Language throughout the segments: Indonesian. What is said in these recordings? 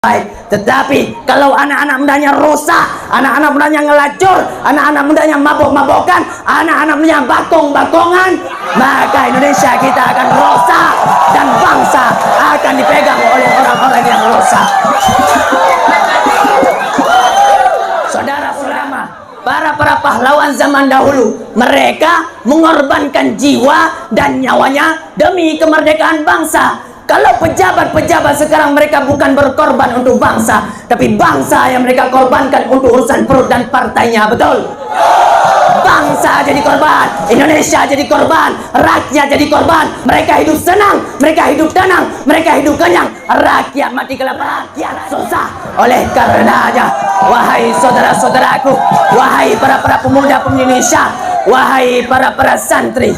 baik. Tetapi kalau anak-anak mudanya rusak, anak-anak mudanya ngelacur, anak-anak mudanya mabok-mabokan, anak-anak mudanya bakong-bakongan, maka Indonesia kita akan rusak dan bangsa akan dipegang oleh orang-orang yang rusak. Saudara-saudara, para pahlawan zaman dahulu, mereka mengorbankan jiwa dan nyawanya demi kemerdekaan bangsa. Kalau pejabat-pejabat sekarang, mereka bukan berkorban untuk bangsa, tapi bangsa yang mereka korbankan untuk urusan perut dan partainya, betul? Bangsa jadi korban, Indonesia jadi korban, rakyat jadi korban. Mereka hidup senang, mereka hidup tenang, mereka hidup kenyang. Rakyat mati kelaparan, rakyat susah. Oleh karenanya, wahai saudara-saudaraku, wahai para pemuda-pemudi Indonesia, wahai para santri,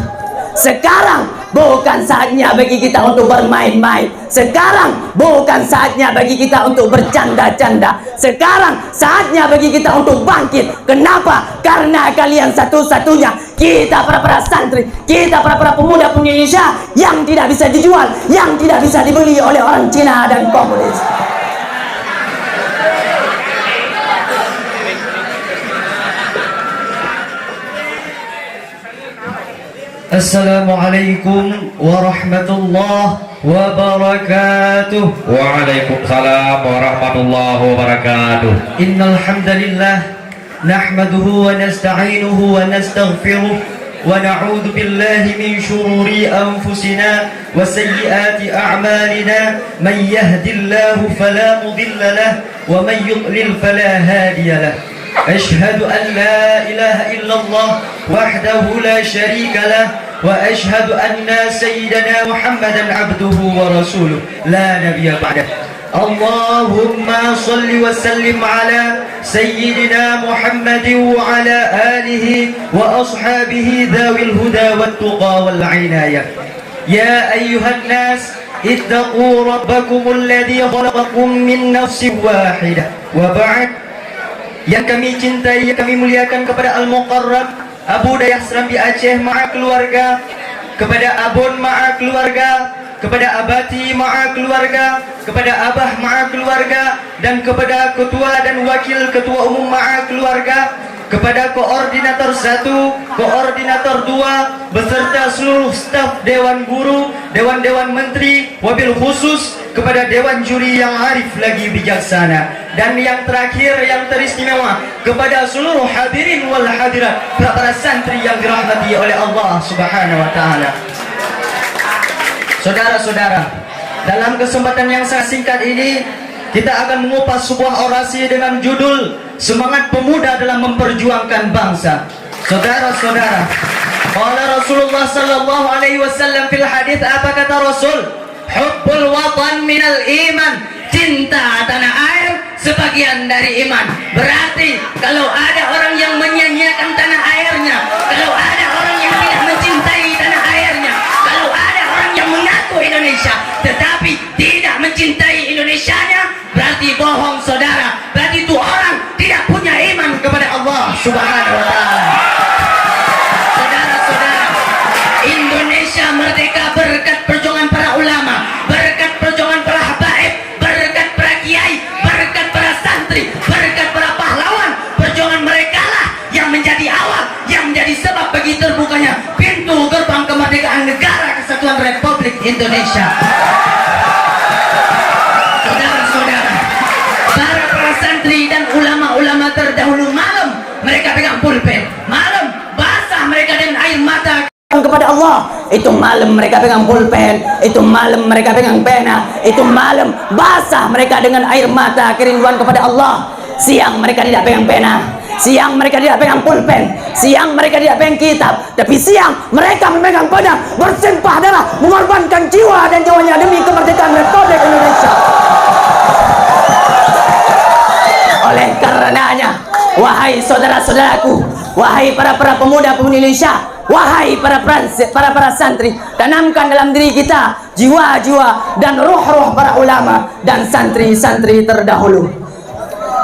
sekarang bukan saatnya bagi kita untuk bermain-main. Sekarang bukan saatnya bagi kita untuk bercanda-canda. Sekarang saatnya bagi kita untuk bangkit. Kenapa? Karena kalian satu-satunya, kita para santri, kita para pemuda Indonesia yang tidak bisa dijual, yang tidak bisa dibeli oleh orang Cina dan komunis. Assalamualaikum warahmatullahi wabarakatuh. Waalaikumsalam warahmatullahi wabarakatuh. Innal hamdalillah nahmaduhu wa nasta'inuhu wa nastaghfiruh wa na'udzu billahi min shururi anfusina wa sayyiati a'malina. Man yahdihillahu fala mudilla lahu wa man yudlil fala hadiya lahu. أشهد أن لا إله إلا الله وحده لا شريك له وأشهد أن سيدنا محمدا عبده ورسوله لا نبي بعده. اللهم صل وسلم على سيدنا محمد وعلى آله وأصحابه ذوي الهدى والتقى والعناية. يا أيها الناس اتقوا ربكم الذي خلقكم من نفس واحدة وبعد. Yang kami cintai, yang kami muliakan, kepada Al-Muqarrab Abu Dayah Serambi Aceh ma'a keluarga, kepada Abun ma'a keluarga, kepada Abati ma'a keluarga, kepada Abah ma'a keluarga, dan kepada Ketua dan Wakil Ketua Umum ma'a keluarga, kepada Koordinator 1, Koordinator 2, beserta seluruh staf Dewan Guru, Dewan Menteri, wabil khusus kepada Dewan Juri yang arif lagi bijaksana. Dan yang terakhir, yang teristimewa, kepada seluruh hadirin wal hadirat, para santri yang dirahmati oleh Allah Subhanahu wa Ta'ala. Saudara-saudara, dalam kesempatan yang sangat singkat ini, kita akan mengupas sebuah orasi dengan judul Semangat Pemuda dalam Memperjuangkan Bangsa. Saudara-saudara, qala Rasulullah sallallahu alaihi wasallam fil hadis, apa kata Rasul? Hubbul watan minal iman. Cinta tanah air sebagian dari iman. Berarti kalau ada orang yang menyia-nyiakan tanah airnya, kalau ada orang yang tidak mencintai tanah airnya, kalau ada orang yang mengaku Indonesia tetapi tidak mencintai Indonesianya, berarti bohong, saudara. Berarti itu orang tidak punya iman kepada Allah Subhanahu wa Ta'ala. Saudara-saudara, Indonesia merdeka berkat perjuangan para ulama, berkat perjuangan para habaib, berkat para kiai, berkat para santri, berkat para pahlawan. Perjuangan mereka lah yang menjadi awal, yang menjadi sebab bagi terbukanya pintu gerbang kemerdekaan negara Kesatuan Republik Indonesia. Saudara-saudara, para santri dan ulama-ulama terdahulu, malam mereka pegang pulpen, malam basah mereka dengan air mata kepada Allah. Itu malam mereka pegang pulpen, itu malam mereka pegang pena, itu malam basah mereka dengan air mata kerinduan kepada Allah. Siang mereka tidak pegang pena, siang mereka tidak pegang pulpen, siang mereka tidak pegang kitab, tapi siang mereka memegang pedang, bersumpah darah, mengorbankan jiwa dan nyawanya demi kemerdekaan Republik Indonesia. Oleh karenanya, wahai saudara-saudaraku, wahai para pemuda-pemudi Indonesia, wahai para santri, tanamkan dalam diri kita jiwa-jiwa dan roh-roh para ulama dan santri-santri terdahulu.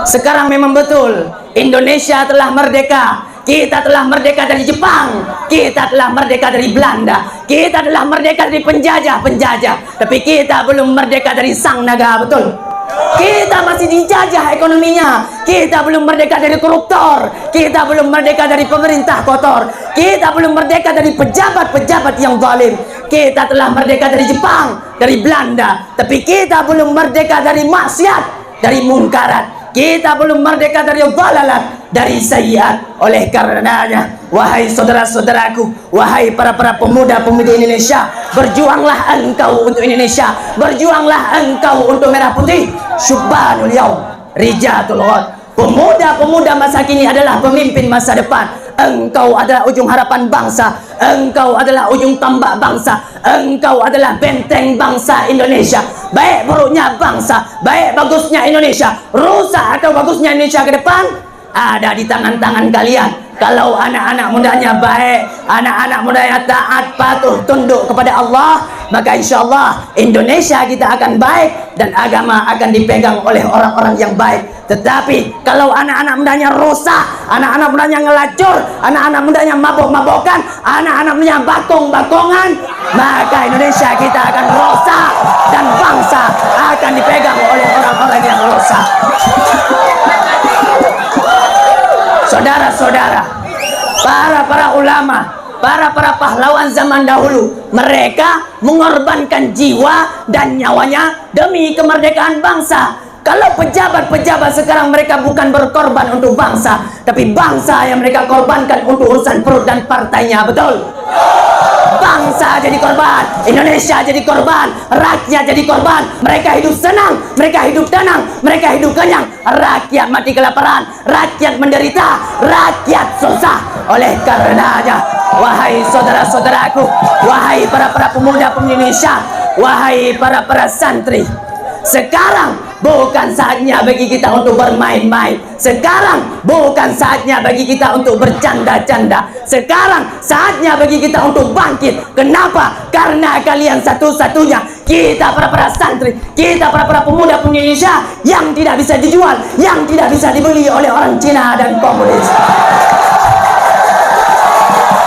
Sekarang memang betul Indonesia telah merdeka. Kita telah merdeka dari Jepang, kita telah merdeka dari Belanda, kita telah merdeka dari penjajah-penjajah, tapi kita belum merdeka dari sang naga, betul? Kita masih dijajah ekonominya. Kita belum merdeka dari koruptor. Kita belum merdeka dari pemerintah kotor. Kita belum merdeka dari pejabat-pejabat yang zalim. Kita telah merdeka dari Jepang, dari Belanda. Tapi kita belum merdeka dari maksiat, dari mungkarat. Kita belum merdeka dari dhalalat, dari sayyiat. Oleh karenanya, wahai saudara-saudaraku, wahai para pemuda-pemudi Indonesia, berjuanglah engkau untuk Indonesia, berjuanglah engkau untuk merah putih. Syubbanul yaum rijatul ghad. Pemuda-pemuda masa kini adalah pemimpin masa depan. Engkau adalah ujung harapan bangsa. Engkau adalah ujung tombak bangsa. Engkau adalah benteng bangsa Indonesia. Baik buruknya bangsa, baik bagusnya Indonesia, rusak atau bagusnya Indonesia ke depan, ada di tangan-tangan kalian. Kalau anak-anak mudanya baik, anak-anak mudanya taat, patuh, tunduk kepada Allah, maka insya Allah Indonesia kita akan baik dan agama akan dipegang oleh orang-orang yang baik. Tetapi kalau anak-anak mudanya rusak, anak-anak mudanya ngelacur, anak-anak mudanya mabok-mabokan, anak-anak mudanya bakong-bakongan, maka Indonesia kita akan rusak dan bangsa akan dipegang oleh orang-orang yang rusak. Saudara-saudara, para ulama, para pahlawan zaman dahulu, mereka mengorbankan jiwa dan nyawanya demi kemerdekaan bangsa. Kalau pejabat-pejabat sekarang, mereka bukan berkorban untuk bangsa, tapi bangsa yang mereka korbankan untuk urusan perut dan partainya, betul? Bangsa jadi korban, Indonesia jadi korban, rakyat jadi korban. Mereka hidup senang, mereka hidup tenang, mereka hidup kenyang. Rakyat mati kelaparan, rakyat menderita, rakyat susah. Oleh karenanya, wahai saudara-saudaraku, wahai para pemuda-pemudi Indonesia, wahai para santri, sekarang bukan saatnya bagi kita untuk bermain-main. Sekarang bukan saatnya bagi kita untuk bercanda-canda. Sekarang saatnya bagi kita untuk bangkit. Kenapa? Karena kalian satu-satunya, kita para santri, kita para pemuda-pemudi Indonesia yang tidak bisa dijual, yang tidak bisa dibeli oleh orang Cina dan komunis.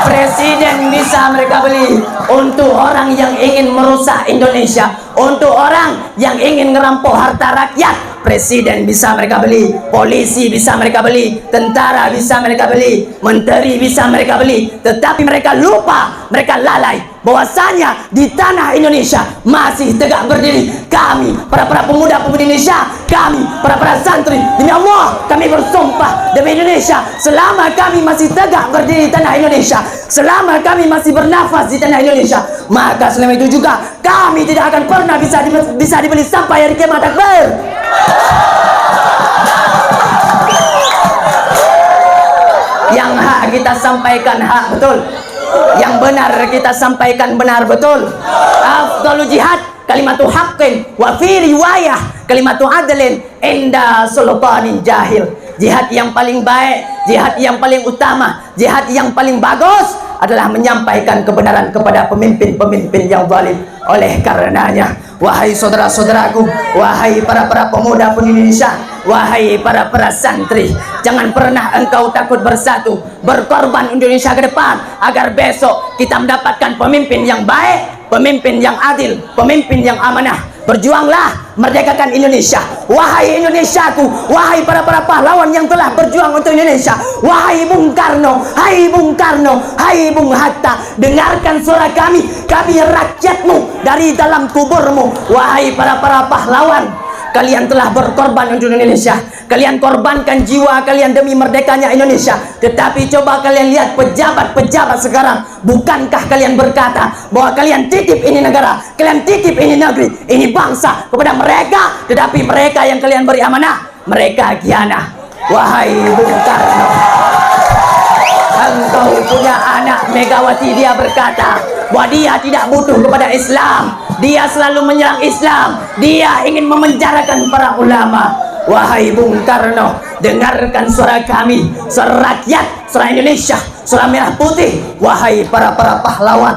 Presiden bisa mereka beli untuk orang yang ingin merusak Indonesia, untuk orang yang ingin ngerampok harta rakyat. Presiden bisa mereka beli, polisi bisa mereka beli, tentara bisa mereka beli, menteri bisa mereka beli. Tetapi mereka lupa, mereka lalai bahwasanya di tanah Indonesia masih tegak berdiri kami, para pemuda-pemudi Indonesia, kami, para santri. Demi Allah, kami bersumpah demi Indonesia, selama kami masih tegak berdiri di tanah Indonesia, selama kami masih bernafas di tanah Indonesia, maka selama itu juga kami tidak akan pernah bisa dibeli sampai hari kiamat akbar. Yang hak kita sampaikan hak betul, yang benar kita sampaikan benar betul. Afdalul jihad kalimatu haqqin wa fi riwayah kalimatu adlin inda sultanin jahil. Jihad yang paling baik, jihad yang paling utama, jihad yang paling bagus adalah menyampaikan kebenaran kepada pemimpin-pemimpin yang zalim. Oleh karenanya, wahai saudara-saudaraku, wahai para pemuda Indonesia, wahai para santri, jangan pernah engkau takut bersatu, berkorban Indonesia ke depan, agar besok kita mendapatkan pemimpin yang baik, pemimpin yang adil, pemimpin yang amanah. Berjuanglah, merdekakan Indonesia. Wahai Indonesiaku, wahai para pahlawan yang telah berjuang untuk Indonesia, wahai Bung Karno, hai Bung Karno, hai Bung Hatta, dengarkan suara kami rakyatmu dari dalam kuburmu. Wahai para pahlawan, kalian telah berkorban untuk Indonesia. Kalian korbankan jiwa kalian demi merdekanya Indonesia. Tetapi coba kalian lihat pejabat-pejabat sekarang. Bukankah kalian berkata bahwa kalian titip ini negara, kalian titip ini negeri, ini bangsa kepada mereka, tetapi mereka yang kalian beri amanah, mereka khianat. Wahai Bung Karno, engkau punya anak Megawati, dia berkata bahwa dia tidak butuh kepada Islam, dia selalu menyerang Islam, dia ingin memenjarakan para ulama. Wahai Bung Karno, dengarkan suara kami, suara rakyat, suara Indonesia, suara merah putih. Wahai para pahlawan,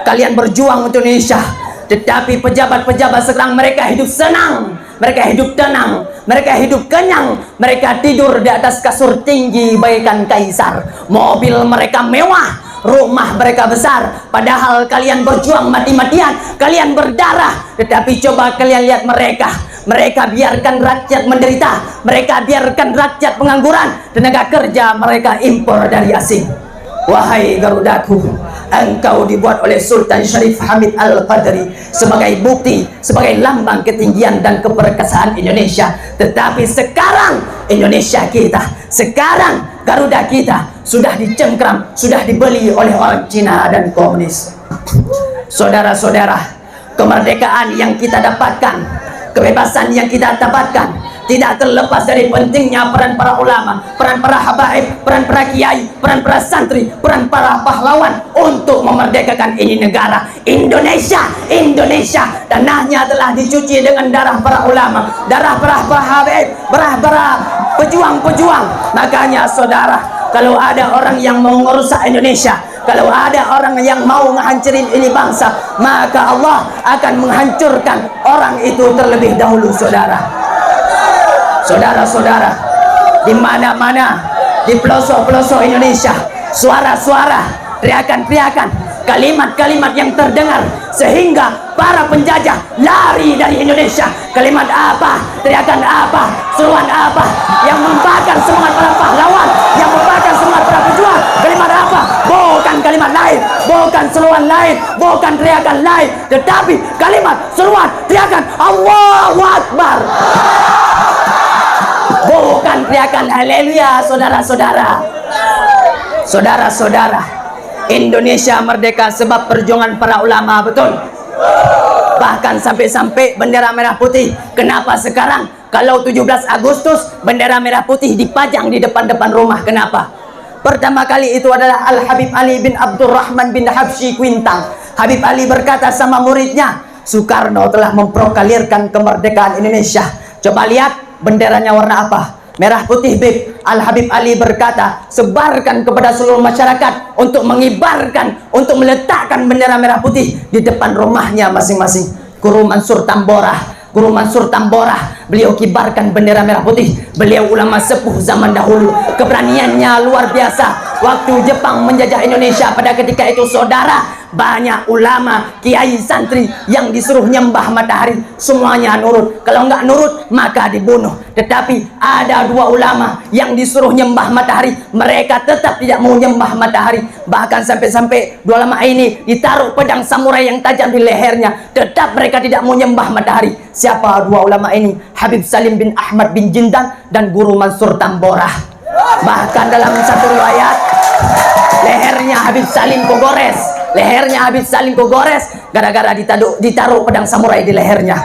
kalian berjuang untuk Indonesia, tetapi pejabat-pejabat sekarang mereka hidup senang, mereka hidup tenang, mereka hidup kenyang, mereka tidur di atas kasur tinggi bagaikan kaisar, mobil mereka mewah, rumah mereka besar. Padahal kalian berjuang mati-matian, kalian berdarah. Tetapi coba kalian lihat mereka, Mereka biarkan rakyat menderita, mereka biarkan rakyat pengangguran, tenaga kerja mereka impor dari asing. Wahai Garudaku, engkau dibuat oleh Sultan Syarif Hamid Al-Qadri sebagai bukti, sebagai lambang ketinggian dan keperkasaan Indonesia. Tetapi sekarang Indonesia kita, sekarang Garuda kita sudah dicengkram, sudah dibeli oleh orang Cina dan komunis. Saudara-saudara, kemerdekaan yang kita dapatkan, kebebasan yang kita dapatkan tidak terlepas dari pentingnya peran para ulama, peran para habaib, peran para kiai, peran para santri, peran para pahlawan untuk memerdekakan ini negara Indonesia. Indonesia tanahnya telah dicuci dengan darah para ulama, darah para habaib, darah para pejuang-pejuang. Makanya saudara, kalau ada orang yang mau merusak Indonesia, kalau ada orang yang mau menghancurin ini bangsa, maka Allah akan menghancurkan orang itu terlebih dahulu, saudara. Saudara-saudara, di mana-mana, di pelosok-pelosok Indonesia, suara-suara, teriakan-teriakan, kalimat-kalimat yang terdengar sehingga para penjajah lari dari Indonesia. Kalimat apa? Teriakan apa? Seruan apa? Yang membakar semangat para pahlawan, yang membakar semangat para pejuang. Kalimat apa? Bukan kalimat lain, bukan seruan lain, bukan teriakan lain, tetapi kalimat, seruan, teriakan Allahu Akbar. Bukan teriakan haleluya, saudara-saudara. Saudara-saudara, Indonesia merdeka sebab perjuangan para ulama, betul. Bahkan sampai-sampai bendera merah putih. Kenapa sekarang kalau 17 Agustus bendera merah putih dipajang di depan-depan rumah? Kenapa? Pertama kali itu adalah Al-Habib Ali bin Abdurrahman bin Habsyi Quintang. Habib Ali berkata sama muridnya, Soekarno telah memproklamirkan kemerdekaan Indonesia. Coba lihat benderanya warna apa? Merah putih, Bib. Al-Habib Ali berkata, sebarkan kepada seluruh masyarakat untuk mengibarkan, untuk meletakkan bendera merah putih di depan rumahnya masing-masing. Guru Mansur Tamborah, Guru Mansur Tamborah, beliau kibarkan bendera merah putih. Beliau ulama sepuh zaman dahulu, keberaniannya luar biasa. Waktu Jepang menjajah Indonesia pada ketika itu, saudara, banyak ulama, kiai, santri yang disuruh nyembah matahari, semuanya nurut. Kalau nggak nurut maka dibunuh. Tetapi ada dua ulama yang disuruh nyembah matahari, mereka tetap tidak mau nyembah matahari. Bahkan sampai-sampai dua ulama ini ditaruh pedang samurai yang tajam di lehernya, tetap mereka tidak mau nyembah matahari. Siapa dua ulama ini? Habib Salim bin Ahmad bin Jindan dan Guru Mansur Tamborah. Bahkan dalam satu riwayat, lehernya Habib Salim kogores, lehernya Habib Salim kogores gara-gara ditaruh pedang samurai di lehernya.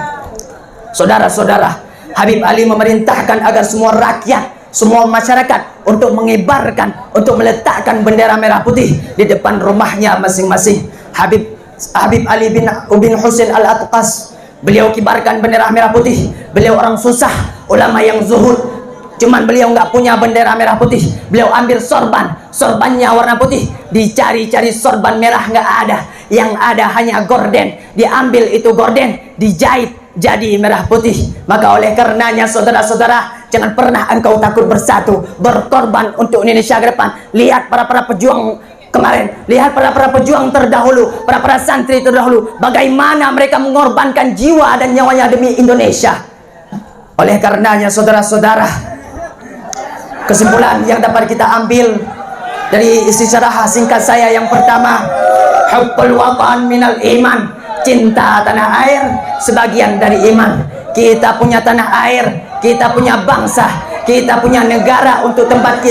Saudara-saudara, Habib Ali memerintahkan agar semua rakyat, semua masyarakat untuk mengibarkan, untuk meletakkan bendera merah putih di depan rumahnya masing-masing. Habib Ali bin Husain Al-Atqas, beliau kibarkan bendera merah putih. Beliau orang susah, ulama yang zuhud. Cuman beliau nggak punya bendera merah putih. Beliau ambil sorban, sorbannya warna putih. Dicari-cari sorban merah nggak ada. Yang ada hanya gorden. Diambil itu gorden, dijahit jadi merah putih. Maka oleh karenanya saudara-saudara, jangan pernah engkau takut bersatu, berkorban untuk Indonesia ke depan. Lihat para pejuang kemarin, lihat para pejuang terdahulu, para santri terdahulu, bagaimana mereka mengorbankan jiwa dan nyawanya demi Indonesia. Oleh karenanya saudara-saudara, kesimpulan yang dapat kita ambil dari istisyarah singkat saya yang pertama, hubbul watan minal iman, cinta tanah air sebagian dari iman. Kita punya tanah air, kita punya bangsa, kita punya negara untuk tempat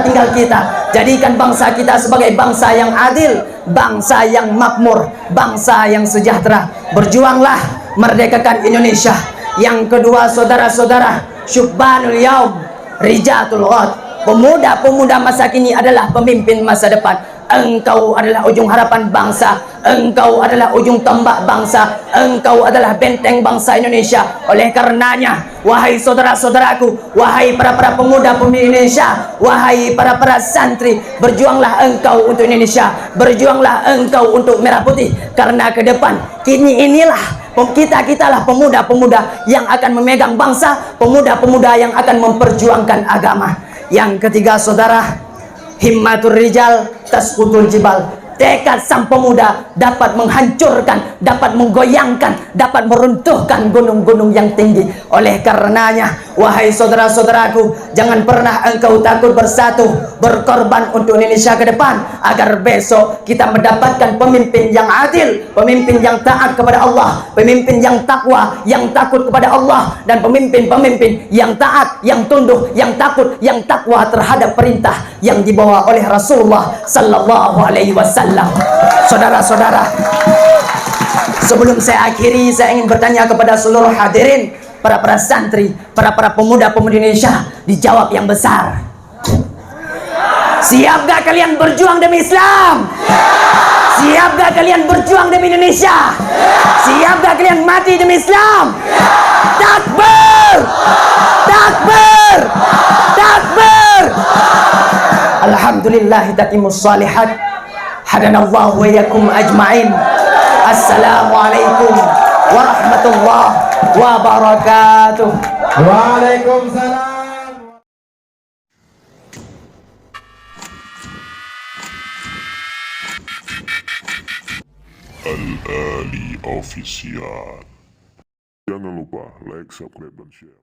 tinggal kita. Jadikan bangsa kita sebagai bangsa yang adil, bangsa yang makmur, bangsa yang sejahtera. Berjuanglah merdekakan Indonesia. Yang kedua saudara-saudara, syubbanul yaum rijatul ghad, pemuda-pemuda masa kini adalah pemimpin masa depan. Engkau adalah ujung harapan bangsa, engkau adalah ujung tombak bangsa, engkau adalah benteng bangsa Indonesia. Oleh karenanya, wahai saudara-saudaraku, wahai para pemuda-pemudi Indonesia, wahai para santri, berjuanglah engkau untuk Indonesia, berjuanglah engkau untuk merah putih. Karena ke depan kini inilah kita-lah pemuda-pemuda yang akan memegang bangsa, pemuda-pemuda yang akan memperjuangkan agama. Yang ketiga saudara, himmatur rijal tasqutul jibal, tekad sang pemuda dapat menghancurkan, dapat menggoyangkan, dapat meruntuhkan gunung-gunung yang tinggi. Oleh karenanya, wahai saudara-saudaraku, jangan pernah engkau takut bersatu, berkorban untuk Indonesia ke depan, agar besok kita mendapatkan pemimpin yang adil, pemimpin yang taat kepada Allah, pemimpin yang takwa, yang takut kepada Allah, dan pemimpin-pemimpin yang taat, yang tunduk, yang takut, yang takwa terhadap perintah yang dibawa oleh Rasulullah sallallahu alaihi wasallam. Saudara-saudara, sebelum saya akhiri, saya ingin bertanya kepada seluruh hadirin, para santri, para pemuda-pemudi Indonesia, dijawab yang besar. Siap gak kalian berjuang demi Islam? Siap gak kalian berjuang demi Indonesia? Siap gak kalian mati demi Islam? Takbir! Takbir! Takbir! Alhamdulillah tatimus salihat. Hadanallahu wa iyyakum ajma'in. Assalamualaikum warahmatullahi wabarakatuh. Waalaikumsalam. Al-Ali Official. Jangan lupa like, subscribe, dan share.